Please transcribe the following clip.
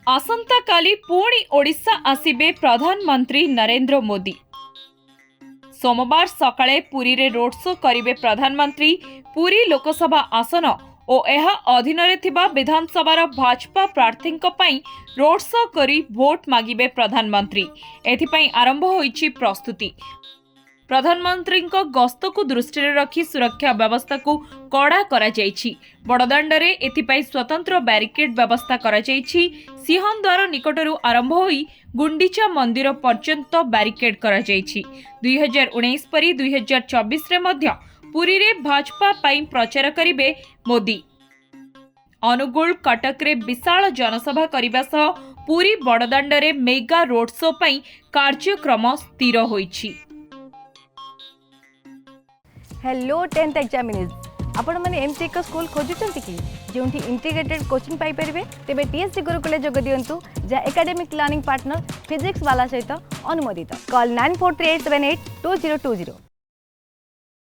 आसंता काली पुणी ओडिशा आसिबे प्रधानमंत्री नरेंद्र मोदी। सोमवार सकाळे पुरी रे रोड शो करिवे प्रधानमंत्री। पुरी लोकसभा आसन और यह अधीन विधानसभा भाजपा प्रार्थी रोड शो करी भोट मागिबे प्रधानमंत्री। एथिपाई आरंभ होईची प्रस्तुति। प्रधानमंत्री गस्त को दृष्टि रखी सुरक्षा व्यवस्था को कड़ा करा जायछि। बड़दाण्डरे एथिपाई स्वतंत्र बैरिकेड व्यवस्था करा जायछि। सिंहद्वार निकटरू आरंभ होई गुंडीचा मंदिर पर्यंत बैरिकेड करा जायछि। 2019 परी 2024 रे मध्य पुरी रे भाजपा पाई प्रचार करिवे मोदी। अनुगुल कटक रे विशाल जनसभा करबा सह पुरी बड़दाण्डरे मेगा रोड शो पाई कार्यक्रम स्थिर होईछि। हेलो 10th एग्जामिनीज आपण माने एमसी एक स्कूल खोजुचंती कि जोंठी इंटीग्रेटेड कोचिंग पाई परिबे तेबे टीएससी गुरुकुले जोग दियंतु जा एकेडमिक लर्निंग पार्टनर फिजिक्स वाला सहित अनुमोदित। कॉल 9438782020।